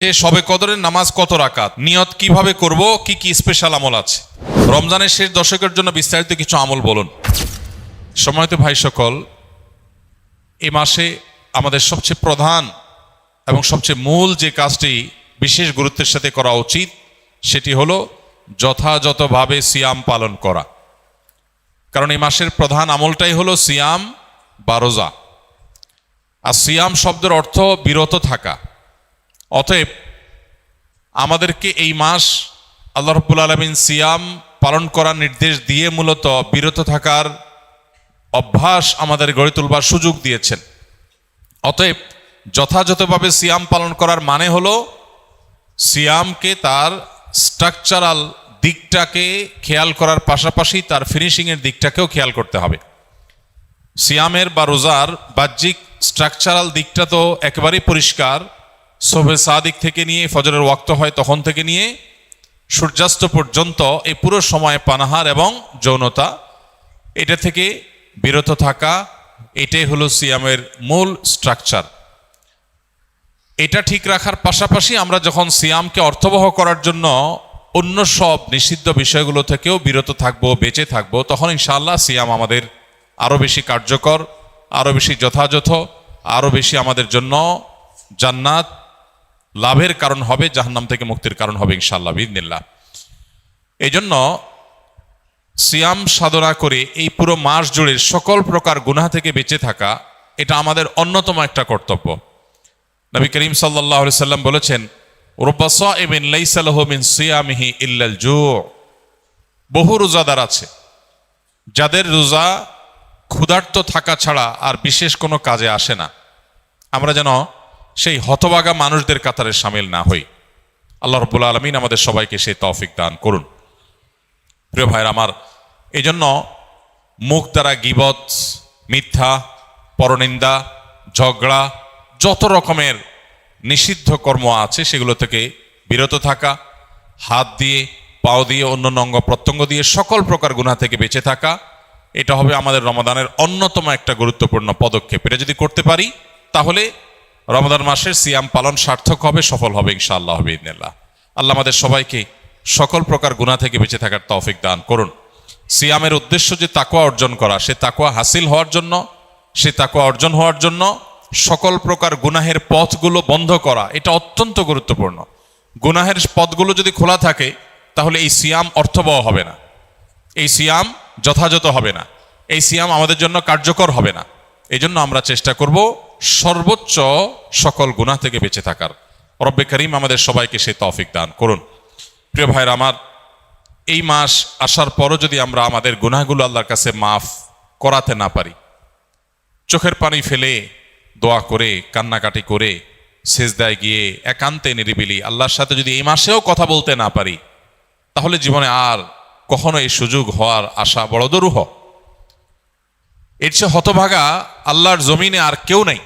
শবে কদরের নামাজ কত রাকাত, নিয়ত কিভাবে করব, কি কি স্পেশাল আমল আছে? রমজানের শেষ দশকের জন্য বিস্তারিত কিছু আমল বলুন। সম্মানিত ভাই সকল, এই মাসে আমাদের সবচেয়ে প্রধান এবং সবচেয়ে মূল যে কাজটি বিশেষ গুরুত্বের সাথে করা উচিত সেটি হলো যথাযথভাবে সিয়াম পালন করা। কারণ এই মাসের প্রধান আমলটাই হলো সিয়াম বা রোজা। আর সিয়াম শব্দের অর্থ বিরত থাকা। অতএব আমাদেরকে এই মাস আল্লাহ রাব্বুল আলামিন সিয়াম পালন করার নির্দেশ দিয়ে মূলত বিরত থাকার অভ্যাস আমাদের গড়ে তুলবার সুযোগ দিয়েছেন। অতএব যথাযথভাবে সিয়াম পালন করার মানে হলো সিয়ামকে তার স্ট্রাকচারাল দিকটাকে খেয়াল করার পাশাপাশি তার ফিনিশিংয়ের দিকটাকেও খেয়াল করতে হবে। সিয়ামের বা রোজার বাহ্যিক স্ট্রাকচারাল দিকটা তো একেবারেই পরিষ্কার। শোবে সাদিক থেকে নিয়ে ফজরের ওয়াক্ত হয় তখন থেকে নিয়ে সূর্যাস্ত পর্যন্ত এই পুরো সময় পানাহার এবং যৌনতা, এটা থেকে বিরত থাকা, এটাই হলো সিয়ামের মূল স্ট্রাকচার। এটা ঠিক রাখার পাশাপাশি আমরা যখন সিয়ামকে অর্থবহ করার জন্য অন্য সব নিষিদ্ধ বিষয়গুলো থেকেও বিরত থাকবো, বেঁচে থাকবো, তখন ইনশাআল্লাহ সিয়াম আমাদের আরও বেশি কার্যকর, আরও বেশি যথাযথ, আরও বেশি আমাদের জন্য জান্নাত লাভের কারণ হবে, জাহান্নাম থেকে মুক্তির কারণ হবে ইনশাআল্লাহ বিইذনিল্লাহ। এই জন্য সিয়াম সাধনা করে এই পুরো মাস জুড়ে সকল প্রকার গুনাহ থেকে বেঁচে থাকা, এটা আমাদের অন্যতম একটা কর্তব্য। নবী করিম সাল্লাল্লাহু আলাইহি সাল্লাম বলেছেন, রুব্বা সাইমিন লাইসা লাহু মিন সিয়ামিহি ইল্লাল জু'। বহু রোজাদার আছে যাদের রোজা ক্ষুধার্ত থাকা ছাড়া আর বিশেষ কোনো কাজে আসে না। আমরা যেন সেই হতভাগা মানুষদের কাতারে শামিল না হই। আল্লাহ রাব্বুল আলামিন আমাদের সবাইকে সেই তৌফিক দান করুন। প্রিয় ভাইরা আমার, এই জন্য মুখ দ্বারা গীবত, মিথ্যা, পরনিন্দা, ঝগড়া, যত রকমের নিষিদ্ধ কর্ম আছে সেগুলো থেকে বিরত থাকা, হাত দিয়ে, পাও দিয়ে, অন্য অঙ্গ প্রত্যঙ্গ দিয়ে সকল প্রকার গুনাহ থেকে বেঁচে থাকা, এটা হবে আমাদের রমাদানের অন্যতম একটা গুরুত্বপূর্ণ পদক্ষেপ। এটা যদি করতে পারি তাহলে রমাদান মাসের সিয়াম পালন সার্থক হবে, সফল হবে ইনশাআল্লাহ বিইذনিল্লাহ। আল্লাহ আমাদের সবাইকে সকল প্রকার গুনাহ থেকে বেঁচে থাকার তৌফিক দান করুন। সিয়ামের উদ্দেশ্য যে তাকওয়া অর্জন করা, সে তাকওয়া হাসিল হওয়ার জন্য, সে তাকওয়া অর্জন হওয়ার জন্য সকল প্রকার গুনাহের পথগুলো বন্ধ করা, এটা অত্যন্ত গুরুত্বপূর্ণ। গুনাহের পথগুলো যদি খোলা থাকে তাহলে এই সিয়াম অর্থবহ হবে না, এই সিয়াম যথাযথ হবে না, এই সিয়াম আমাদের জন্য কার্যকর হবে না। এই জন্য আমরা চেষ্টা করব সর্বোচ্চ সকল গুনাহ থেকে বেঁচে থাকার। রব্বে করিম আমাদের সবাইকে সেই তৌফিক দান করুন। প্রিয় ভাইরা আমার, এই মাস আসার পরও যদি আমরা আমাদের গুনাহগুলো আল্লাহর কাছে মাফ করাতে না পারি, চোখের পানি ফেলে, দোয়া করে, কান্নাকাটি করে, সেজদায় গিয়ে একান্তে নিরিবিলি আল্লাহর সাথে যদি এই মাসেও কথা বলতে না পারি, তাহলে জীবনে আর কখনো এই সুযোগ হওয়ার আশা বড় দুরূহ। এর চেয়ে হতভাগা আল্লাহর জমিনে আর কেউ নেই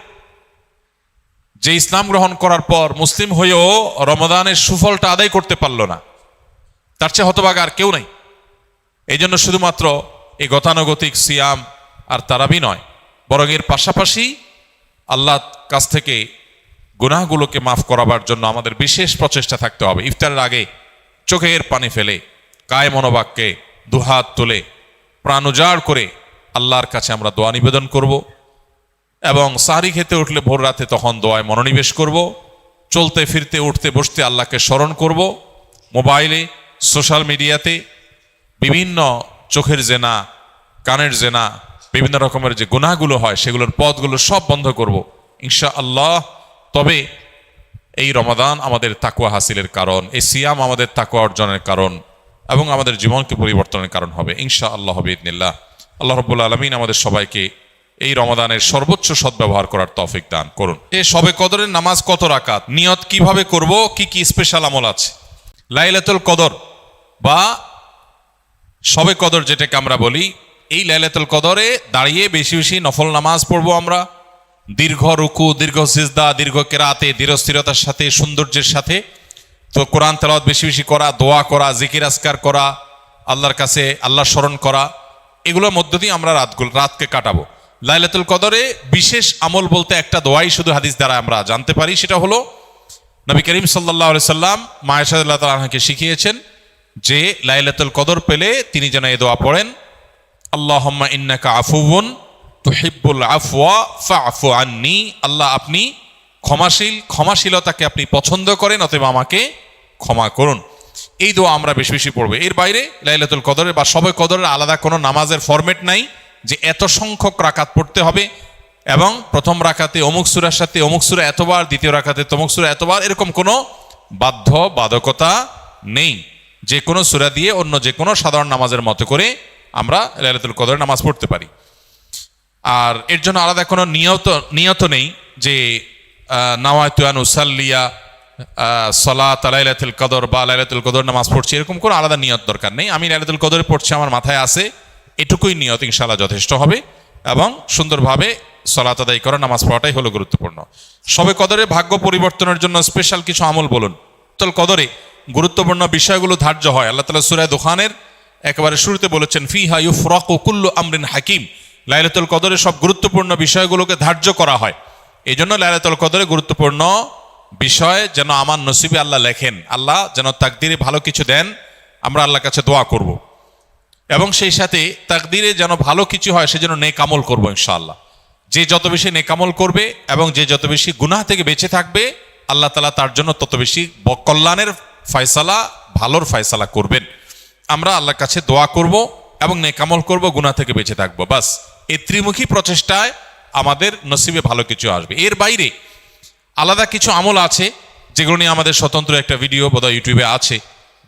যে ইসলাম গ্রহণ করার পর মুসলিম হয়েও রমাদানের সুফলটা আদায় করতে পারল না। তার চেয়ে হতভাগা আর কেউ নেই। এই জন্য শুধুমাত্র এই গতানুগতিক সিয়াম আর তারাবি নয়, বরং এর পাশাপাশি আল্লাহর কাছ থেকে গুনাহগুলোকে মাফ করাবার জন্য আমাদের বিশেষ প্রচেষ্টা থাকতে হবে। ইফতারের আগে চোখের পানি ফেলে, কায় মনোবাক্যে দুহাত তুলে, প্রাণ উজাড় করে আল্লাহর কাছে আমরা দোয়া নিবেদন করব। এবং সাহরি খেতে উঠলে ভোর রাতে তখন দোয়ায় মনোনিবেশ করব। চলতে ফিরতে, উঠতে বসতে আল্লাহকে স্মরণ করব। মোবাইলে, সোশ্যাল মিডিয়াতে বিভিন্ন চোখের জেনা, কানের জেনা, বিভিন্ন রকমের যে গুনাহগুলো হয় সেগুলোর পথগুলো সব বন্ধ করব ইনশাআল্লাহ। তবে এই রমাদান আমাদের তাকওয়া হাসিলের কারণ, এই সিয়াম আমাদের তাকওয়া অর্জনের কারণ এবং আমাদের জীবনকে পরিবর্তনের কারণ হবে ইনশাআল্লাহ বিইذনিল্লাহ। আল্লাহ রাব্বুল আলামিন আমাদের সবাইকে এই রমাদানের সর্বোচ্চ সদ্ব্যবহার করার তৌফিক দান করুন। শবে কদরের নামাজ কত রাকাত, নিয়ত কিভাবে করব, কি কি স্পেশাল আমল আছে? লাইলাতুল কদর বা শবে কদর যেটাকে আমরা বলি, এই লাইলাতুল কদরে দাঁড়িয়ে বেশি বেশি নফল নামাজ পড়বো আমরা। দীর্ঘ রুকু, দীর্ঘ সিজদা, দীর্ঘ কেরাতে, দৃঢ়স্থিরতার সাথে, সৌন্দর্যের সাথে। তো কোরআন তেলাওয়াত বেশি বেশি করা, দোয়া করা, জিকির আজকার করা, আল্লাহর কাছে আল্লাহ স্মরণ করা, এগুলোর মধ্য দিয়ে আমরা রাতকে কাটাবো। লাইলাতুল কদরে বিশেষ আমল বলতে একটা দোয়াই শুধু হাদিস দ্বারা আমরা জানতে পারি, সেটা হলো নবী করিম সাল্লাল্লাহু আলাইহি সাল্লাম মা আয়েশা রাদিয়াল্লাহু তাআলা আনহাকে শিখিয়েছেন যে লাইলাতুল কদর পেলে তিনি যেন এই দোয়া পড়েন, আল্লাহুম্মা ইন্নাকা আফুউন তুহিব্বুল আফওয়া ফা'ফু আন্নি। আল্লাহ আপনি ক্ষমাশীল, ক্ষমাশীলতাকে আপনি পছন্দ করেন, অতএব আমাকে ক্ষমা করুন। এই দোয়া আমরা বেশি বেশি পড়বো। এর বাইরে লাইলাতুল কদরের বা শবে কদরের আলাদা কোনো নামাজের ফরম্যাট নাই যে এত সংখ্যক রাকাত পড়তে হবে এবং প্রথম রাকাতে অমুক সূরার সাথে অমুক সূরা এতবার, দ্বিতীয় রাকাতে তমুক সূরা এতবার, এরকম কোনো বাধ্যবাধকতা নেই। যে কোনো সূরা দিয়ে অন্য যে কোনো সাধারণ নামাজের মতো করে আমরা লাইলাতুল কদরের নামাজ পড়তে পারি। আর এর জন্য আলাদা কোনো নিয়ত নেই যে নাওয়াইতু আন উসাল্লিয়া সালাত লাইলাতুল কদর বা লাইলাতুল কদর নামাজ পড়ছি, এরকম কোনো আলাদা নিয়ত দরকার নেই। আমি লাইলাতুল কদরে পড়ছি, আমার মাথায় আছে, এটুকুই নিয়ত ইনশাআল্লাহ যথেষ্ট হবে এবং সুন্দরভাবে সালাত আদায় করা, নামাজ পড়াটাই হলো গুরুত্বপূর্ণ। শবে কদরে ভাগ্য পরিবর্তনের জন্য স্পেশাল কিছু আমল বলুন। লাইলাতুল কদরে গুরুত্বপূর্ণ বিষয়গুলো ধার্য হয়। আল্লাহ তাআলা সূরা দুখানের একেবারে শুরুতে বলেছেন, ফিহা ইউফরাকু কুল্লু আমরিন হাকিম। লাইলাতুল কদরে সব গুরুত্বপূর্ণ বিষয়গুলোকে ধার্য করা হয়। এই জন্য লাইলাতুল কদরে গুরুত্বপূর্ণ বিষয় যেন আমার নসিবে আল্লাহ লেখেন, আল্লাহ যেন তাকদিরে ভালো কিছু দেন, আমরা আল্লাহর কাছে দোয়া করব। এবং সেই সাথে তাকদিরে যেন ভালো কিছু হয় সেজন্য নেক আমল করবো ইনশাআল্লাহ। যে যত বেশি নেক আমল করবে এবং যে যত বেশি গুনাহ থেকে বেঁচে থাকবে, আল্লাহ তাআলা তার জন্য তত বেশি কল্যাণের ফয়সালা, ভালোর ফয়সালা করবেন। আমরা আল্লাহর কাছে দোয়া করব এবং নেক আমল করব, গুনাহ থেকে বেঁচে থাকবো। বাস এই ত্রিমুখী প্রচেষ্টায় আমাদের নসিবে ভালো কিছু আসবে। এর বাইরে আলাদা কিছু আমল আছে যেগুলো নিয়ে আমাদের স্বতন্ত্র একটা ভিডিও বোধহয় ইউটিউবে আছে,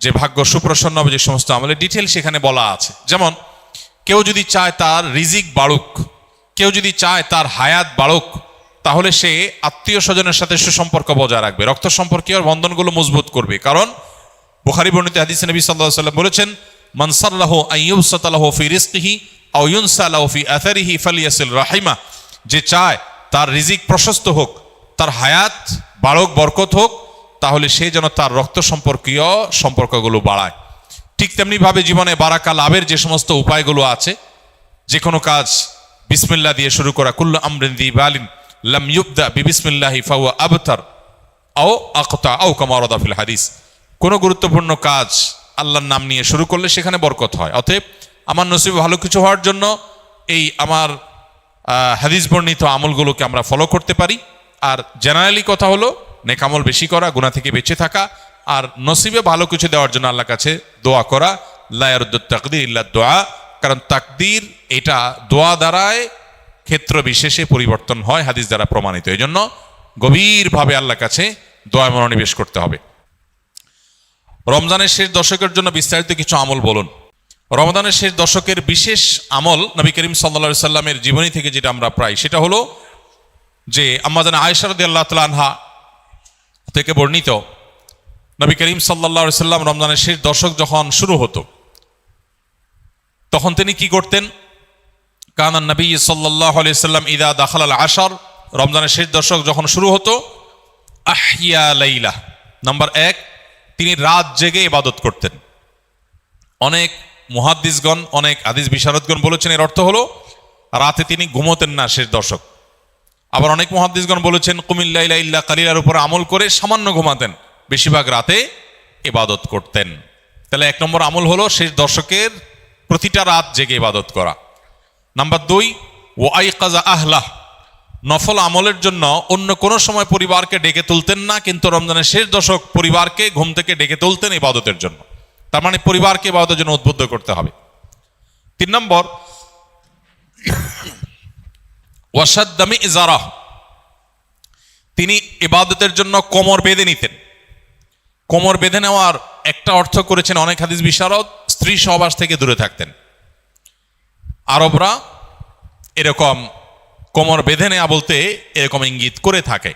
যে ভাগ্য সুপ্রসন্ন হবে যে সমস্ত আমলের ডিটেল সেখানে বলা আছে। যেমন কেউ যদি চায় তার রিজিক বাড়ুক, কেউ যদি চায় তার হায়াত বাড়ুক, তাহলে সে আত্মীয় স্বজনের সাথে সুসম্পর্ক বজায় রাখবে, রক্ত সম্পর্কীয় বন্ধনগুলো মজবুত করবে। কারণ বুখারী বর্ণিত হাদিসে নবী সাল্লাল্লাহু আলাইহি ওয়াসাল্লাম বলেছেন, মান সাল্লাহু আন ইউবসাতা লাহু ফি রিজকিহি আও ইউনসা লাহু ফি আথারিহি ফালিয়াসিল রাহিমা। যে চায় তার রিজিক প্রশস্ত হোক, তার হায়াত বাড়ক, বরকত হোক, তাহলে সে যেন তার রক্ত সম্পর্কীয় সম্পর্কগুলো বাড়ায়। ঠিক তেমনিভাবে জীবনে বারাকা লাভের যে সমস্ত উপায়গুলো আছে, যে কোনো কাজ বিসমিল্লাহ দিয়ে শুরু করা, কুল্লু আমরিন যি বালিন লাম ইউবদা বিবিসমিল্লাহি ফাহুয়া আবতার আও আকতা আও কামা ওয়ারাদা ফিল হাদিস। কোনো গুরুত্বপূর্ণ কাজ আল্লাহর নাম নিয়ে শুরু করলে সেখানে বরকত হয়। অতএব আমার নসিবে ভালো কিছু হওয়ার জন্য এই আমার হাদিস বর্ণিত আমলগুলোকে আমরা ফলো করতে পারি। আর জেনারেলি কথা হলো নেক আমল বেশি করা, গুনাহ থেকে বেঁচে থাকা, আর নসিবে ভালো কিছু দেওয়ার জন্য আল্লাহর কাছে দোয়া করা। লা ইয়ারুদ্দুত তাকদীর ইল্লা দোয়া। কারণ তাকদীর এটা দোয়া দ্বারায় ক্ষেত্র বিশেষে পরিবর্তন হয়, হাদিস দ্বারা প্রমাণিত। এই জন্য গভীরভাবে আল্লাহর কাছে দোয়া মনোনিবেশ করতে হবে। রমজানের শেষ দশকের জন্য বিস্তারিত কিছু আমল বলুন। রমজানের শেষ দশকের বিশেষ আমল নবী করিম সাল্লাল্লাহু আলাইহি সাল্লামের জীবনী থেকে যেটা আমরা পাই সেটা হলো যে আম্মা জান আয়েশা রাদিয়াল্লাহু তাআলা আনহা থেকে বর্ণিত, নবী করিম সাল্লাল্লাহু আলাইহি সাল্লাম রমজানের শেষ দশক যখন শুরু হতো তখন তিনি কি করতেন? কানান নবী সাল্লাল্লাহু আলাইহি সাল্লাম ইদা দাখালাল আশর, রমজানের শেষ দশক যখন শুরু হতো, আহইয়া লাইলা, নাম্বার 1, তিনি রাত জেগে ইবাদত করতেন। অনেক মুহাদ্দিসগণ, অনেক হাদিস বিশারদগণ বলেছেন এর অর্থ হলো রাতে তিনি ঘুমোতেন না শেষ দশক। আবার অনেক মুহাদ্দিসগণ বলেছেন কুমিল লাইলা ইল্লা কালিলার উপর আমল করে সামান্য ঘুমাতেন, বেশিরভাগ রাতে ইবাদত করতেন। তাহলে 1 নম্বর আমল হলো শেষ দশকের প্রতিটা রাত জেগে ইবাদত করা। নাম্বার 2, ওয়াইকাজা আহলাহ, নফল আমলের জন্য অন্য কোনো সময় পরিবারকে ডেকে তুলতেন না, কিন্তু রমজানের শেষ দশক পরিবারকে ঘুম থেকে ডেকে তুলতেন ইবাদতের জন্য। তার মানে পরিবারকে ইবাদতের জন্য উদ্বুদ্ধ করতে হবে। 3 নম্বর, ওয়াসাদ্দা মিজারাহ, তিনি ইবাদতের জন্য কোমর বেঁধে নিতেন। কোমর বেঁধে নেওয়ার একটা অর্থ করেছেন অনেক হাদিস বিশারদ, স্ত্রী সহবাস থেকে দূরে থাকতেন। আরবরা এরকম কোমর বেঁধে নেওয়া বলতে এরকম ইঙ্গিত করে থাকে।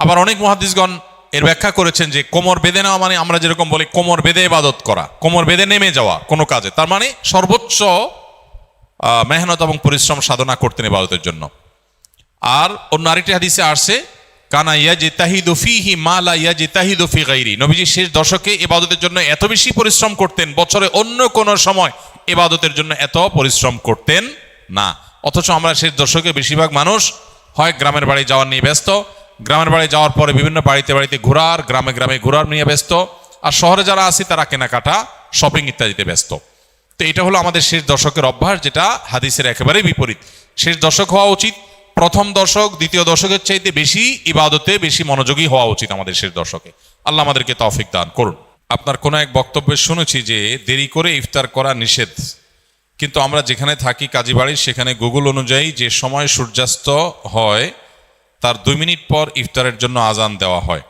আবার অনেক মুহাদ্দিসগণ এর ব্যাখ্যা করেছেন যে কোমর বেঁধে নেওয়া মানে আমরা যেরকম বলি কোমর বেঁধে ইবাদত করা, কোমর বেঁধে নেমে যাওয়া কোনো কাজে, তার মানে সর্বোচ্চ মেহনত এবং পরিশ্রম সাধনা করতেন ইবাদতের জন্য। আর অন্য আরেকটি হাদিসে আসছে, কানা ইয়াজতাহিদু ফীহি মা লা ইয়াজতাহিদু ফী গায়রি, নবীজি শেষ দশকে ইবাদতের জন্য এত বেশি পরিশ্রম করতেন, বছরে অন্য কোন সময় ইবাদতের জন্য এত পরিশ্রম করতেন না। অথচ আমরা শেষ দশকে বেশিরভাগ মানুষ হয় গ্রামের বাড়ি যাওয়ার নিয়ে ব্যস্ত, গ্রামের বাড়ি যাওয়ার পরে বিভিন্ন বাড়িতে বাড়িতে ঘোরার, গ্রামে গ্রামে ঘোরার নিয়ে ব্যস্ত, আর শহরে যারা আছি তারা কেনাকাটা, শপিং ইত্যাদিতে ব্যস্ত। তো এটা হলো আমাদের শেষ দশকের অভ্যাস, যেটা হাদিসের একেবারেই বিপরীত। শেষ দশক হওয়া উচিত প্রথম দশক, দ্বিতীয় দশকের চাইতে বেশি ইবাদতে বেশি মনোযোগী হওয়া উচিত আমাদের শেষ দশকে। আল্লাহ আমাদেরকে তৌফিক দান করুন। আপনার কোনো এক বক্তব্যে শুনেছি যে দেরি করে ইফতার করা নিষেধ, কিন্তু আমরা যেখানে থাকি কাজীবাড়ি, সেখানে গুগল অনুযায়ী যে সময় সূর্যাস্ত হয় তার 2 মিনিট পর ইফতারের জন্য আজান দেওয়া হয়।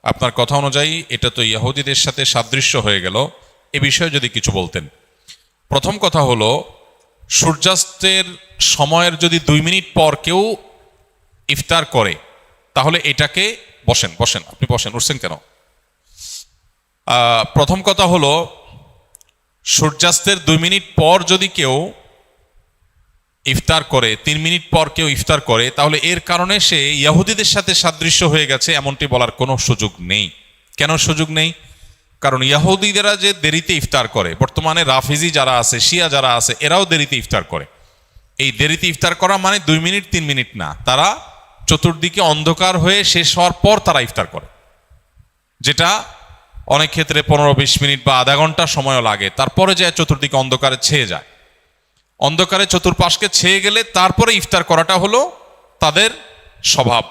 আপনার কথা অনুযায়ী এটা তো ইহুদিদের সাথে সাদৃশ্য হয়ে গেল, এ বিষয়ে যদি কিছু বলতেন। প্রথম কথা হলো, সূর্যাস্তের সময়ের যদি 2 মিনিট পর কেউ ইফতার করে তাহলে এটাকে বসেন বসেন আপনি বসেন, উঠছেন কেন? প্রথম কথা হলো, সূর্যাস্তের 2 মিনিট পর যদি কেউ ইফতার করে, 3 মিনিট পর কেউ ইফতার করে, তাহলে এর কারণে সে ইহুদিদের সাথে সাদৃশ্য হয়ে গেছে এমনটি বলার কোনো সুযোগ নেই। কেন সুযোগ নেই? কারণ ইহুদিরা যে দেরিতে ইফতার করে, বর্তমানে রাফিজি যারা আছে, শিয়া যারা আছে, এরাও দেরিতে ইফতার করে। এই দেরিতে ইফতার করা মানে 2 মিনিট 3 মিনিট না, তারা চতুর্দিকে অন্ধকার হয়ে শেষ হওয়ার পর তারা ইফতার করে, যেটা অনেক ক্ষেত্রে 15-20 মিনিট বা আধা ঘন্টা সময়ও লাগে। তারপরে যায় চতুর্দিকে অন্ধকারে ছেয়ে যায়, অন্ধকারে চতুর্পাশকে ছেয়ে গেলে তারপরে ইফতার করাটা হলো তাদের স্বভাব।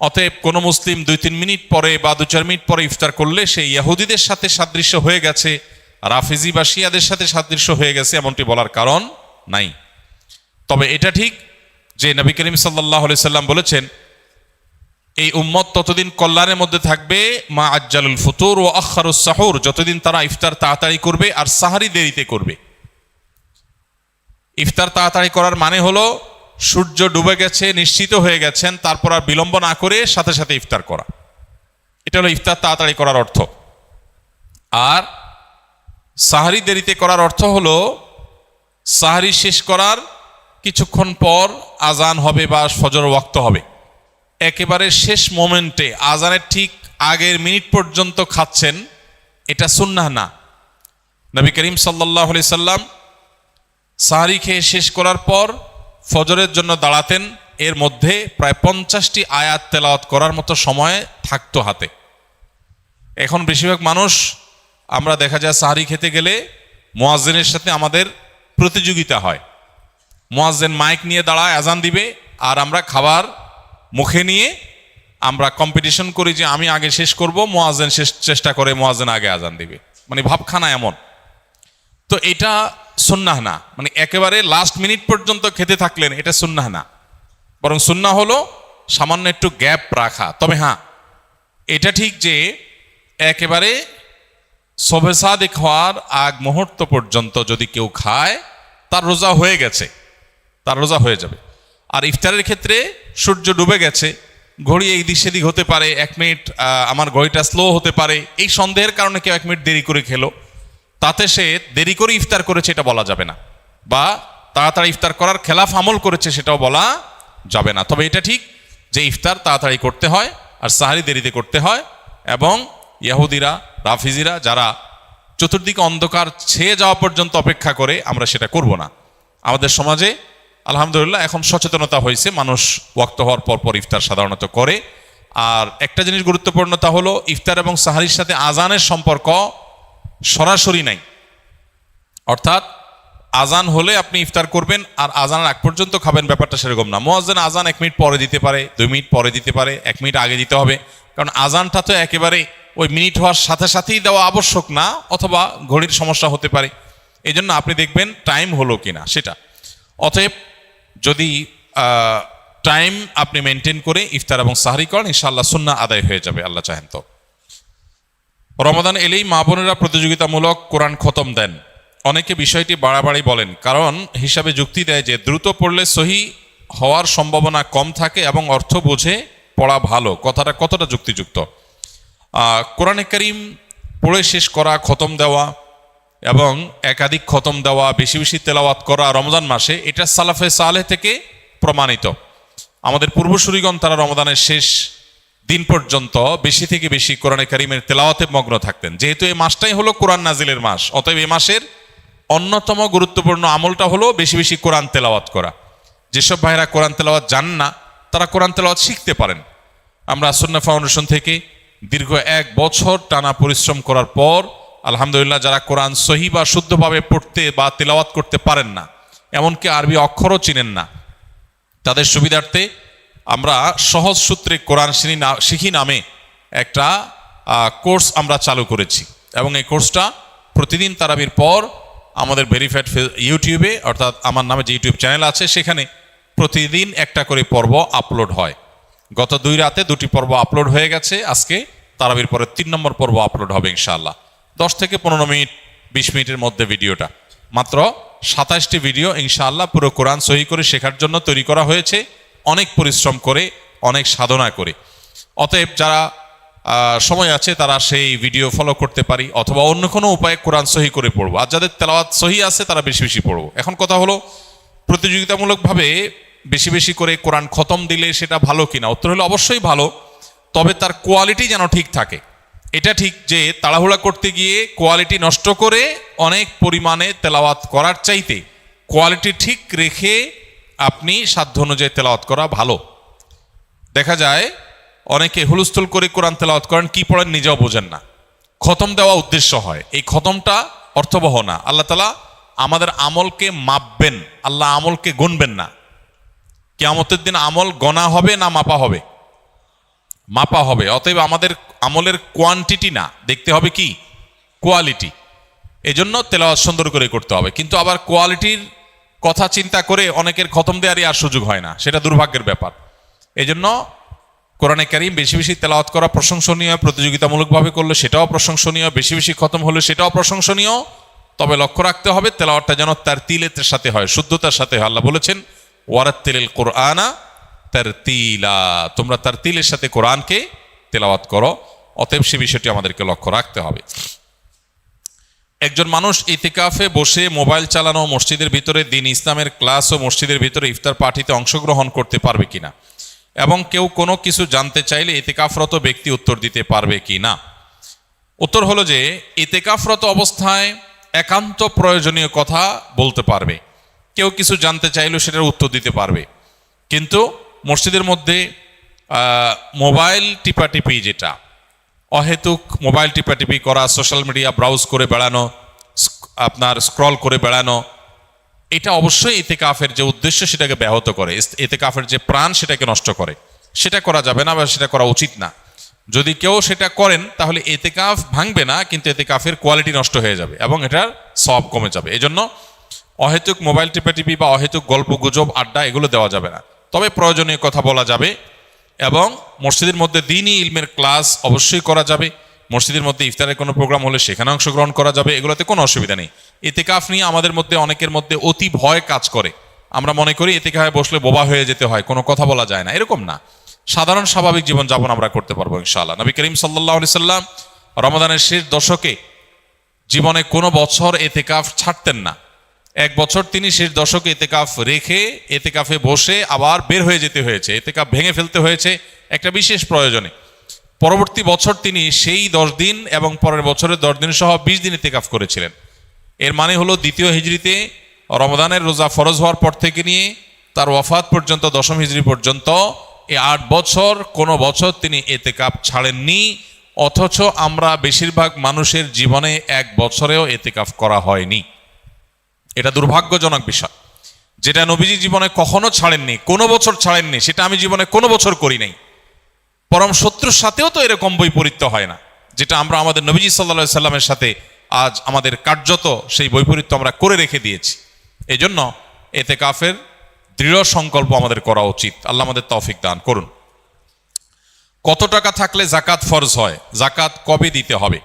অতএব কোনো মুসলিম 2-3 মিনিট পরে বা 2-4 মিনিট পরে ইফতার করলে সে ইহুদিদের সাথে সাদৃশ্য হয়ে গেছে, রাফিজি বা শিয়াদের সাথে সাদৃশ্য হয়ে গেছে এমনটি বলার কারণ নাই। তবে এটা ঠিক যে নবী করিম সাল্লাল্লাহু আলাইহি সাল্লাম বলেছেন, এই উম্মত ততদিন কল্যাণের মধ্যে থাকবে মা আজ্জালুল ফুতুর ও আখারুস সাহুর, যতদিন তারা ইফতার তাড়াতাড়ি করবে আর সাহারি দেরিতে করবে। ইফতার তাড়াতাড়ি করার মানে হলো সূর্য ডুবে গেছে, নিশ্চিত হয়ে গেছেন, তারপর আর বিলম্ব না করে সাথে সাথে ইফতার করা, এটা হলো ইফতার তাড়াতাড়ি করার অর্থ। আর সাহারি দেরিতে করার অর্থ হলো সাহারি শেষ করার কিছুক্ষণ পর আজান হবে বা ফজর ওয়াক্ত হবে, একেবারে শেষ মোমেন্টে আজানের ঠিক আগের মিনিট পর্যন্ত খাচ্ছেন, এটা সুন্নাহ না। নবী করিম সাল্লাল্লাহু আলাইহি সাল্লাম সাহারি খেয়ে শেষ করার পর ফজরের জন্য দাঁড়াতেন, এর মধ্যে প্রায় 50টি আয়াত তেলাওয়াত করার মতো সময় থাকতো হাতে। এখন বেশিরভাগ মানুষ আমরা দেখা যায় সাহারি খেতে গেলে মুয়াজ্জিনের সাথে আমাদের প্রতিযোগিতা হয়, মুয়াজ্জিন মাইক নিয়ে দাঁড়ায় আজান দিবে, আর আমরা খাবার মুখে নিয়ে আমরা কম্পিটিশন করি যে আমি আগে শেষ করব, মুয়াজ্জিন শেষ চেষ্টা করে মুয়াজ্জিন আগে আজান দিবে, মানে ভাবখানা এমন। তো এটা সুন্নাহ না, মানে একেবারে লাস্ট মিনিট পর্যন্ত খেতে থাকলেন, এটা সুন্নাহ না, বরং সুন্নাহ হলো সামান্য একটু গ্যাপ রাখা। তবে হ্যাঁ, এটা ঠিক যে একেবারে শবে সাদিক হওয়ার আগ মুহূর্ত পর্যন্ত যদি কেউ খায় তার রোজা হয়ে গেছে, তার রোজা হয়ে যাবে। আর ইফতারের ক্ষেত্রে সূর্য ডুবে গেছে, ঘড়ি এই দিক সেদিক হতে পারে, 1 মিনিট আমার ঘড়িটা স্লো হতে পারে, এই সন্দেহের কারণে কেউ 1 মিনিট দেরি করে খেলো, তাতে সে দেরি করে ইফতার করেছে এটা বলা যাবে না, বা তাড়াতাড়ি ইফতার করার খেলাফ আমল করেছে সেটাও বলা যাবে না। তবে এটা ঠিক যে ইফতার তাড়াতাড়ি করতে হয় আর সাহারি দেরিতে করতে হয়, এবং ইহুদিরা রাফিজিরা যারা চতুর্দিকে অন্ধকার ছেয়ে যাওয়া পর্যন্ত অপেক্ষা করে, আমরা সেটা করব না। আমাদের সমাজে আলহামদুলিল্লাহ এখন সচেতনতা হয়েছে, মানুষ ওয়াক্ত হওয়ার পর পর ইফতার সাধারণত করে। আর একটা জিনিস গুরুত্বপূর্ণ, তা হলো ইফতার এবং সাহারির সাথে আজানের সম্পর্ক সরাসরি নাই। অর্থাৎ আজান হলে আপনি ইফতার করবেন আর আজানের আগ পর্যন্ত খাবেন, ব্যাপারটা সেরকম না। মুয়াজ্জিন আজান 1 মিনিট পরে দিতে পারে, 2 মিনিট পরে দিতে পারে, 1 মিনিট আগে দিতে হবে, কারণ আজানটা তো একেবারে ওই মিনিট হওয়ার সাথে সাথেই দেওয়া আবশ্যক না, অথবা ঘড়ির সমস্যা হতে পারে, এই জন্য আপনি দেখবেন টাইম হলো কিনা সেটা। অতএব যদি টাইম আপনি মেনটেন করে ইফতার এবং সাহরি করেন, ইনশাআল্লাহ সুন্নাহ আদায় হয়ে যাবে, আল্লাহ চাহেন তো। রমাদান এলেই মা বোনেরা প্রতিযোগিতামূলক কোরআন খতম দেন, অনেকে বিষয়টি বাড়াবাড়ি বলেন, কারণ হিসাবে যুক্তি দেয় যে দ্রুত পড়লে সহি হওয়ার সম্ভাবনা কম থাকে এবং অর্থ বুঝে পড়া ভালো। কথাটা কতটা যুক্তিযুক্ত? কোরআনে কারীম পড়ে শেষ করা, খতম দেওয়া এবং একাধিক খতম দেওয়া, বেশি বেশি তেলাওয়াত করা রমজান মাসে, এটা সালাফে সালেহ থেকে প্রমাণিত। আমাদের পূর্বসূরিগণ তারা রমজানের শেষ দিন পর্যন্ত বেশি থেকে বেশি কোরআনে কারীমের তেলাওয়াতে মগ্ন থাকতেন। যেহেতু এই মাসটাই হলো কোরআন নাজিলের মাস, অতএব এই মাসের অন্যতম গুরুত্বপূর্ণ আমলটা হলো বেশি বেশি কোরআন তেলাওয়াত করা। যেসব ভাইরা কোরআন তেলাওয়াত জান না, তারা কোরআন তেলাওয়াত শিখতে পারেন। আমরা সুন্নাহ ফাউন্ডেশন থেকে দীর্ঘ 1 বছর টানা পরিশ্রম করার পর আলহামদুলিল্লাহ যারা কোরআন সহি বা শুদ্ধভাবে পড়তে বা তেলাওয়াত করতে পারেন না, এমনকি আরবি অক্ষরও চিনেন না, তাদের সুবিধার্থে আমরা সহজ সূত্রে কোরআন শিখি নামে একটা কোর্স আমরা চালু করেছি। এবং এই কোর্সটা প্রতিদিন তারাবির পর আমাদের ভেরিফাইড ইউটিউবে, অর্থাৎ আমার নামে যে ইউটিউব চ্যানেল আছে সেখানে প্রতিদিন একটা করে পর্ব আপলোড হয়। গত 2 রাতে 2টি পর্ব আপলোড হয়ে গেছে। আজকে তারাবির পরে 3 নম্বর পর্ব আপলোড হবে ইনশাআল্লাহ। 10 থেকে 15 মিনিট 20 মিনিটের মধ্যে ভিডিওটা, মাত্র 27টি ভিডিও ইনশাআল্লাহ পুরো কোরআন সহি করে শেখার জন্য তৈরি করা হয়েছে, অনেক পরিশ্রম করে, অনেক সাধনা করে। অতএব যারা সময় আছে তারা সেই ভিডিও ফলো করতে পারি, অথবা অন্য কোনো উপায়ে কোরআন সহি করে পড়বো। আর যাদের তেলাওয়াত সহি আছে তারা বেশি বেশি পড়বো। এখন কথা হলো, প্রতিযোগিতামূলকভাবে বেশি বেশি করে কোরআন খতম দিলে সেটা ভালো কিনা? উত্তর হলো অবশ্যই ভালো, তবে তার কোয়ালিটি যেন ঠিক থাকে। এটা ঠিক যে তাড়াহুড়া করতে গিয়ে কোয়ালিটি নষ্ট করে অনেক পরিমাণে তেলাওয়াত করার চাইতে কোয়ালিটি ঠিক রেখে আপনি সাধ্য অনুযায়ী তেলাওয়াত করা ভালো। দেখা যায় অনেকে হুলস্থুল করে কোরআন তেলাওয়াত করেন, কি পড়েন নিজেও বোঝেন না, খতম দেওয়া উদ্দেশ্য হয়। এই খতমটা অর্থবহ না। আল্লাহ তাআলা আমাদের আমলকে মাপবেন, আল্লাহ আমলকে গুনবেন না। কিয়ামতের দিন আমল গণা হবে না মাপা হবে? মাপা হবে। অতএব আমাদের আমলের কোয়ান্টিটি না, দেখতে হবে কি কোয়ালিটি। এজন্য তেলাওয়াত সুন্দর করে করতে হবে। কিন্তু আবার কোয়ালিটির কথা চিন্তা করে অনেকের খতম দেওয়ারই আর সুযোগ হয় না, সেটা দুর্ভাগ্যের ব্যাপার। এজন্য কোরআনে কারীম বেশি বেশি তেলাওয়াত করা প্রশংসনীয়, প্রতিযোগিতামূলকভাবে করলে সেটাও প্রশংসনীয়, বেশি বেশি খতম হলে সেটাও প্রশংসনীয়। তবে লক্ষ্য রাখতে হবে তেলাওয়াতটা যেন তার তিলের সাথে হয়, শুদ্ধতার সাথে হয়। আল্লাহ বলেছেন ওয়ারাত্তিলিল কুরআনা তারতিলা, তোমরা তার তিলের সাথে কোরআনকে তেলাওয়াত করো। অতএব সে বিষয়টি আমাদেরকে লক্ষ্য রাখতে হবে। একজন মানুষ ইতিকাফে বসে মোবাইল চালানো, মসজিদের ভিতরে দ্বীন ইসলামের ক্লাস ও মসজিদের ভিতরে ইফতার পার্টিতে অংশগ্রহণ করতে পারবে কিনা, এবং কেউ কোনো কিছু জানতে চাইলে ইতিকাফরত ব্যক্তি উত্তর দিতে পারবে কিনা? উত্তর হলো যে ইতিকাফরত অবস্থায় একান্ত প্রয়োজনীয় কথা বলতে পারবে। কেউ কিছু জানতে চাইলেও সেটার উত্তর দিতে পারবে। কিন্তু মসজিদের মধ্যে মোবাইল টিপাটিপি, যেটা অহেতুক মোবাইল টিপাটিপি করা, সোশ্যাল মিডিয়া ব্রাউজ করে বেড়ানো, আপনার স্ক্রল করে বেড়ানো, এটা অবশ্যই ইতিকাফের যে উদ্দেশ্য সেটাকে ব্যাহত করে, ইতিকাফের যে প্রাণ সেটাকে নষ্ট করে। সেটা করা যাবে না বা সেটা করা উচিত না। যদি কেউ সেটা করেন তাহলে ইতিকাফ ভাঙবে না, কিন্তু ইতিকাফের কোয়ালিটি নষ্ট হয়ে যাবে এবং এটার সওয়াব কমে যাবে। এজন্য অহেতুক মোবাইল টিপাটিপি বা অহেতুক গল্প গুজব আড্ডা এগুলো দেওয়া যাবে না। তবে প্রয়োজনীয় কথা বলা যাবে, এবং মসজিদের মধ্যে দ্বীনি ইলমের ক্লাস অবশ্যই করা যাবে। মসজিদের মধ্যে ইফতারের কোনো প্রোগ্রাম হলে সেখানে অংশগ্রহণ করা যাবে, এগুলোতে কোনো অসুবিধা নেই। ইতিকাফ নিয়ে আমাদের মধ্যে অনেকের মধ্যে অতি ভয় কাজ করে। আমরা মনে করি ইতিকাফে বসলে বোবা হয়ে যেতে হয়, কোনো কথা বলা যায় না। এরকম না, সাধারণ স্বাভাবিক জীবনযাপন আমরা করতে পারবো ইনশাআল্লাহ। নবী করিম সাল্লাল্লাহু আলাইহি সাল্লাম রমাদানের শেষ দশকে জীবনে কোনো বছর ইতিকাফ ছাড়তেন না। 1 বছর তিনি শেষ দশকে ইতিকাফ রেখে ইতিকাফে বসে আবার বের হয়ে যেতে হয়েছে, ইতিকাফ ভেঙে ফেলতে হয়েছে একটা বিশেষ প্রয়োজনে। পরবর্তী বছর তিনি সেই 10 দিন এবং পরের বছরের 10 দিন সহ 20 দিন ইতিকাফ করেছিলেন। এর মানে হলো দ্বিতীয় হিজরিতে রমজানের রোজা ফরজ হওয়ার পর থেকে নিয়ে তার ওয়াফাত পর্যন্ত 10ম হিজরি পর্যন্ত এই 8 বছর কোনো বছর তিনি ইতিকাফ ছাড়েননি। অথচ আমরা বেশিরভাগ মানুষের জীবনে 1 বছরেও ইতিকাফ করা হয়নি। এটা দুর্ভাগ্যজনক বিষয়। যেটা নবীজি জীবনে কখনো ছাড়েননি, কোনো বছর ছাড়েননি, সেটা আমি জীবনে কোনো বছর করি নাই। পরম শত্রুর সাথেও তো এরকম বৈপরীত্য হয় না, যেটা আমরা আমাদের নবীজি সাল্লাল্লাহু আলাইহি সাল্লামের সাথে আজ আমাদের কার্যত সেই বৈপরীত্য আমরা করে রেখে দিয়েছি। এই জন্য ইতিকাফের দৃঢ় সংকল্প আমাদের করা উচিত। আল্লাহ আমাদের তৌফিক দান করুন। কত টাকা থাকলে জাকাত ফরজ হয়? জাকাত কবে দিতে হবে?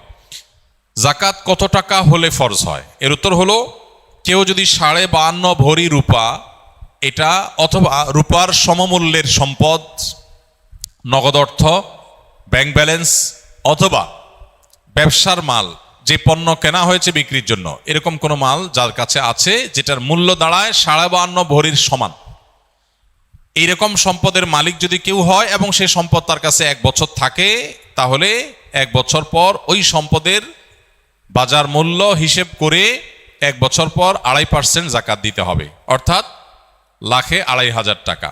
জাকাত কত টাকা হলে ফরজ হয়? এর উত্তর হলো, কেউ যদি 52.5 ভরি রূপা, এটা অথবা রূপার সমমূল্যের সম্পদ, নগদ অর্থ, ব্যাংক ব্যালেন্স অথবা ব্যবসার মাল, যে পণ্য কেনা হয়েছে বিক্রির জন্য, এরকম কোনো মাল যার কাছে আছে যেটার মূল্য দাঁড়ায় 52.5 ভরির সমান, এইরকম সম্পদের মালিক যদি কেউ হয় এবং সেই সম্পদ তার কাছে 1 বছর থাকে, তাহলে 1 বছর পর ওই সম্পদের বাজার মূল্য হিসেব করে 1 বছর পর 2.5% জাকাত দিতে হবে, অর্থাৎ লাখে 2,500 টাকা।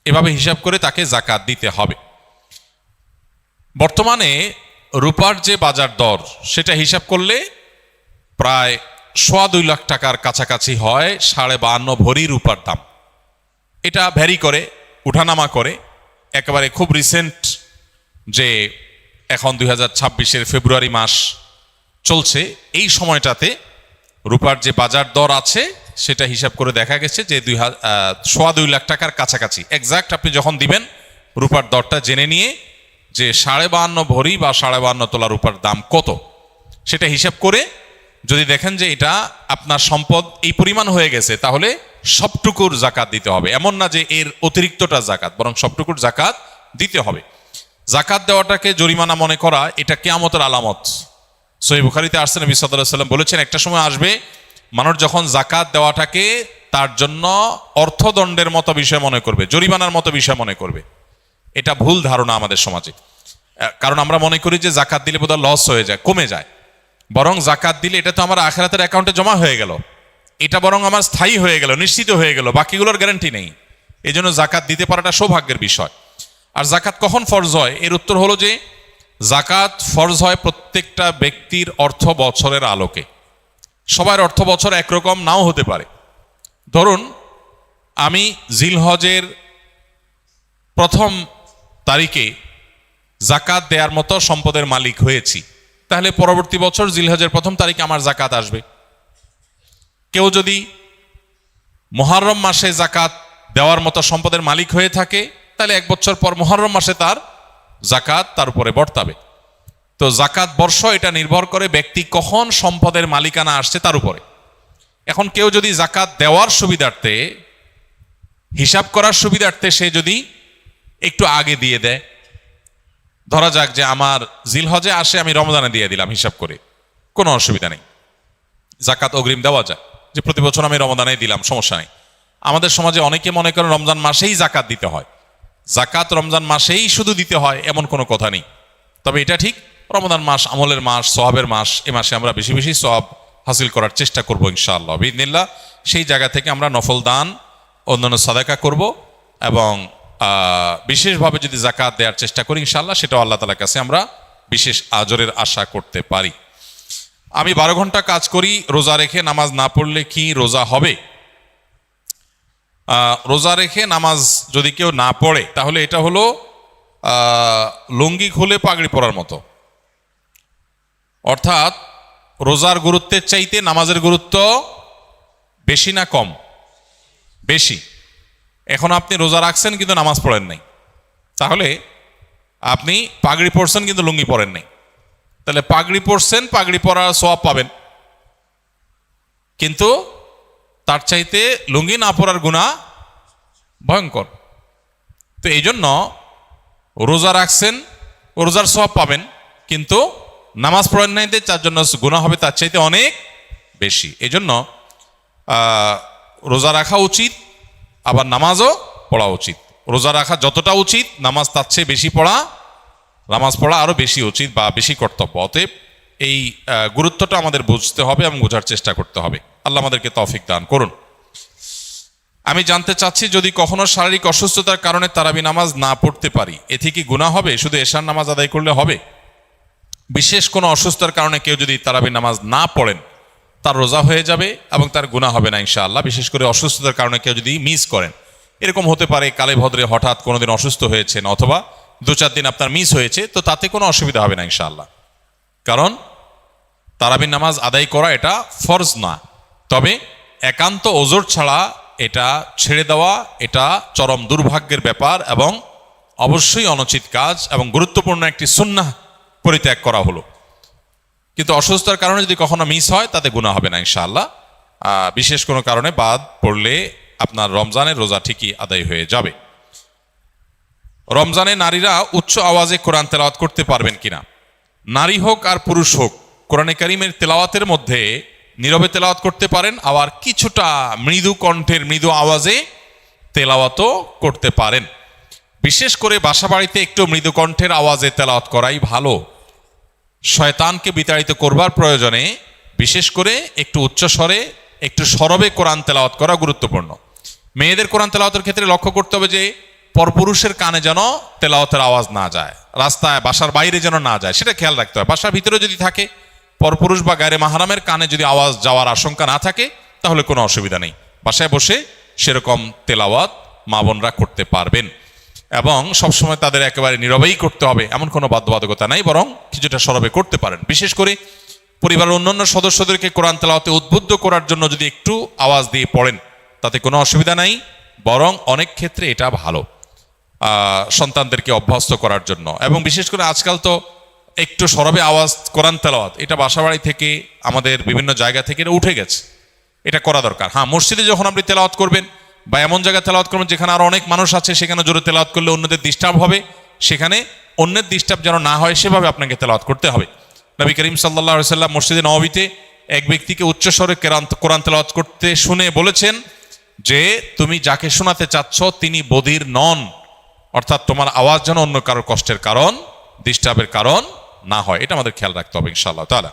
এভাবে হিসাব করে তাকে জাকাত দিতে হবে। বর্তমানে রূপার যে বাজার দর সেটা হিসাব করলে প্রায় 2.25 লাখ টাকার কাছাকাছি হয় 52.5 ভরি রূপার দাম। এটা ভ্যারি করে, উঠানামা করে। একেবারে খুব রিসেন্ট যে এখন 2026-এর ফেব্রুয়ারি মাস চলছে, এই সময়টাতে রূপার যে বাজার দর আছে সেটা হিসাব করে দেখা গেছে যে 2.25 লাখ টাকার কাছাকাছি। এক্সাক্ট আপনি যখন দিবেন রূপার দরটা জেনে নিয়ে যে 52.5 ভরি বা 52.5 তোলা রূপার দাম কত সেটা হিসাব করে যদি দেখেন যে এটা আপনার সম্পদ এই পরিমাণ হয়ে গেছে, তাহলে সবটুকুর জাকাত দিতে হবে। এমন না যে এর অতিরিক্তটা জাকাত, বরং সবটুকুর জাকাত দিতে হবে। জাকাত দেওয়াটাকে জরিমানা মনে করা এটা কিয়ামতের আলামত। সহিহ বুখারীতে আসছে, নবী সাল্লাল্লাহু আলাইহি ওয়াসাল্লাম বলেছেন, একটা সময় আসবে মানুষ যখন জাকাত দেওয়াটাকে তার জন্য অর্থদণ্ডের মতো বিষয় মনে করবে, জরিমানার মতো বিষয় মনে করবে। এটা ভুল ধারণা আমাদের সমাজে। কারণ আমরা মনে করি যে জাকাত দিলে বোধহয় লস হয়ে যায়, কমে যায়। বরং জাকাত দিলে এটা তো আমার আখিরাতের অ্যাকাউন্টে জমা হয়ে গেল, এটা বরং আমার স্থায়ী হয়ে গেল, নিশ্চিত হয়ে গেল, বাকিগুলোর গ্যারান্টি নেই। এই জন্য জাকাত দিতে পারাটা সৌভাগ্যের বিষয়। আর জাকাত কখন ফরজ হয়? এর উত্তর হলো যে জাকাত ফরজ হয় প্রত্যেকটা ব্যক্তির অর্থ বছরের আলোকে। সবার অর্থ বছর একরকম নাও হতে পারে। ধরুন আমি জিলহজের প্রথম তারিখে জাকাত দেওয়ার মতো সম্পদের মালিক হয়েছি, তাহলে পরবর্তী বছর জিলহজের প্রথম তারিখে আমার জাকাত আসবে। কেউ যদি মুহররম মাসে জাকাত দেওয়ার মতো সম্পদের মালিক হয়ে থাকে, তাহলে 1 বছর পর মুহররম মাসে তার জাকাত তার উপরে বর্তাবে। তো জাকাত বর্ষ এটা নির্ভর করে ব্যক্তি কখন সম্পদের মালিকানা আসছে তার উপরে। এখন কেউ যদি জাকাত দেওয়ার সুবিধার্থে, হিসাব করার সুবিধার্থে সে যদি একটু আগে দিয়ে দেয়, ধরা যাক যে আমার জিলহজে আসে, আমি রমজানে দিয়ে দিলাম হিসাব করে, কোনো অসুবিধা নেই, জাকাত অগ্রিম দেওয়া যায়, যে প্রতি বছর আমি রমজানে দিলাম, সমস্যা নেই। আমাদের সমাজে অনেকে মনে করেন রমজান মাসেই জাকাত দিতে হয়, জাকাত রমজান মাসেই শুধু দিতে হয়, এমন কোনো কথা নেই। তবে এটা ঠিক, রমজান মাস আমলের মাস, সওয়াবের মাস, এ মাসে আমরা বেশি বেশি সওয়াব হাসিল করার চেষ্টা করব ইনশাআল্লাহ বিইذনিল্লাহ। সেই জায়গা থেকে আমরা নফল দান, অন্যান্য সাদাকা করব এবং বিশেষভাবে যদি জাকাত দেওয়ার চেষ্টা করি ইনশাআল্লাহ, সেটাও আল্লাহ তাআলার কাছে আমরা বিশেষ আজরের আশা করতে পারি। আমি 12 ঘন্টা কাজ করি, রোজা রেখে নামাজ না পড়লে কি রোজা হবে? রোজা রেখে নামাজ যদি কেউ না পড়ে, তাহলে এটা হলো লুঙ্গি খুলে পাগড়ি পরার মতো। অর্থাৎ রোজার গুরুত্বের চাইতে নামাজের গুরুত্ব বেশি না কম? বেশি। এখন আপনি রোজা রাখছেন কিন্তু নামাজ পড়েন নাই, তাহলে আপনি পাগড়ি পরছেন কিন্তু লুঙ্গি পরেন নাই, তাহলে পাগড়ি পরছেন, পাগড়ি পরার সওয়াব পাবেন, কিন্তু তার চাইতে লুঙ্গি না পরার গুনাহ ভয়ঙ্কর। তো এই জন্য রোজা রাখছেন, রোজার সওয়াব পাবেন, কিন্তু নামাজ পড়েন নাই, তার জন্য গুনাহ হবে তার চাইতে অনেক বেশি। এই জন্য রোজা রাখা উচিত, আবার নামাজও পড়া উচিত। রোজা রাখা যতটা উচিত, নামাজ তার চেয়ে বেশি পড়া, নামাজ পড়া আরো বেশি উচিত বা বেশি কর্তব্য। অতএব এই গুরুত্বটা আমাদের বুঝতে হবে এবং বোঝার চেষ্টা করতে হবে। আল্লাহ আমাদেরকে তৌফিক দান করুন। আমি জানতে চাচ্ছি, যদি কখনো শারীরিক অসুস্থতার কারণে তারাবি নামাজ না পড়তে পারি, এতে কি গুনাহ হবে? শুধু এশার নামাজ আদায় করলে হবে? বিশেষ কোনো অসুস্থতার কারণে কেউ যদি তারাবি নামাজ না পড়েন, তার রোজা হয়ে যাবে এবং তার গুনাহ হবে না ইনশাআল্লাহ। বিশেষ করে অসুস্থতার কারণে কেউ যদি মিস করেন, এরকম হতে পারে কালে ভদ্রে হঠাৎ কোনোদিন অসুস্থ হয়েছেন অথবা 2-4 দিন আপনার মিস হয়েছে, তো তাতে কোনো অসুবিধা হবে না ইনশাআল্লাহ। কারণ তারাবি নামাজ আদায় করা এটা ফরজ না, তবে একান্ত ওজর ছাড়া এটা ছেড়ে দেওয়া এটা চরম দুর্ভাগ্যের ব্যাপার এবং অবশ্যই অনুচিত কাজ এবং গুরুত্বপূর্ণ একটি সুন্নাহ পরিত্যাগ করা হলো। কিন্তু অসুস্থতার কারণে যদি কখনো মিস হয়, তাতে গুনাহ হবে না ইনশাআল্লাহ। বিশেষ কোনো কারণে বাদ পড়লে আপনার রমজানের রোজা ঠিকই আদায় হয়ে যাবে। রমজানে নারীরা উচ্চ আওয়াজে কোরআন তেলাওয়াত করতে পারবেন কিনা? নারী হোক আর পুরুষ হোক, কোরআনে কারীমের তেলাওয়াতের মধ্যে নীরবে তেলাওয়াত করতে পারেন, আবার কিছুটা মৃদু কণ্ঠের মৃদু আওয়াজে তেলাওয়াতও করতে পারেন। বিশেষ করে বাসা বাড়িতে একটু মৃদু কণ্ঠের আওয়াজে তেলাওয়াত করাই ভালো। শয়তানকে বিতাড়িত করবার প্রয়োজনে বিশেষ করে একটু উচ্চ স্বরে, একটু সরবে কোরআন তেলাওয়াত করা গুরুত্বপূর্ণ। মেয়েদের কোরআন তেলাওয়াতের ক্ষেত্রে লক্ষ্য করতে হবে যে পরপুরুষের কানে যেন তেলাওয়াতের আওয়াজ না যায়, রাস্তায় বাসার বাইরে যেন না যায়, সেটা খেয়াল রাখতে হয়। বাসার ভিতরে যদি থাকে, পরপুরুষ বা গায়রে মাহরামের কানে যদি আওয়াজ যাওয়ার আশঙ্কা না থাকে, তাহলে কোনো অসুবিধা নেই। বাসায় বসে সেরকম তেলাওয়াত মা বোনরা করতে পারবেন, এবং সবসময় তাদের একেবারে নীরবেই করতে হবে এমন কোনো বাধ্যবাধকতা নাই, বরং কিছুটা সরবে করতে পারেন। বিশেষ করে পরিবারের অন্যান্য সদস্যদেরকে কোরআন তেলাওয়াতে উদ্বুদ্ধ করার জন্য যদি একটু আওয়াজ দিয়ে পড়েন, তাতে কোনো অসুবিধা নাই, বরং অনেক ক্ষেত্রে এটা ভালো সন্তানদেরকে অভ্যস্ত করার জন্য। এবং বিশেষ করে আজকাল তো একটু সরবে আওয়াজ কোরআন তেলাওয়াত, এটা বাসাবাড়ি থেকে আমাদের বিভিন্ন জায়গা থেকে এটা উঠে গেছে, এটা করা দরকার। হ্যাঁ, মসজিদে যখন আপনি তেলাওয়াত করবেন বা এমন জায়গায় তেলাওয়াত করবেন যেখানে আরো অনেক মানুষ আছে, সেখানে জোরে তেলাওয়াত করলে অন্যদের ডিস্টার্ব হবে, সেখানে অন্যের ডিস্টার্ব যেন না হয় সেভাবে আপনাকে তেলাওয়াত করতে হবে। নবী করিম সাল্লাল্লাহু আলাইহি সাল্লাম মসজিদে নববীতে এক ব্যক্তিকে উচ্চস্বরে কোরআন তেলাওয়াত করতে শুনে বলেছেন যে, তুমি যাকে শোনাতে চাচ্ছ তিনি বধির নন, অর্থাৎ তোমার আওয়াজ যেন অন্য কারোর কষ্টের কারণ, ডিস্টার্বের কারণ না হয়। এটা আমাদের খেয়াল রাখতে হবে ইনশাআল্লাহ তাআলা।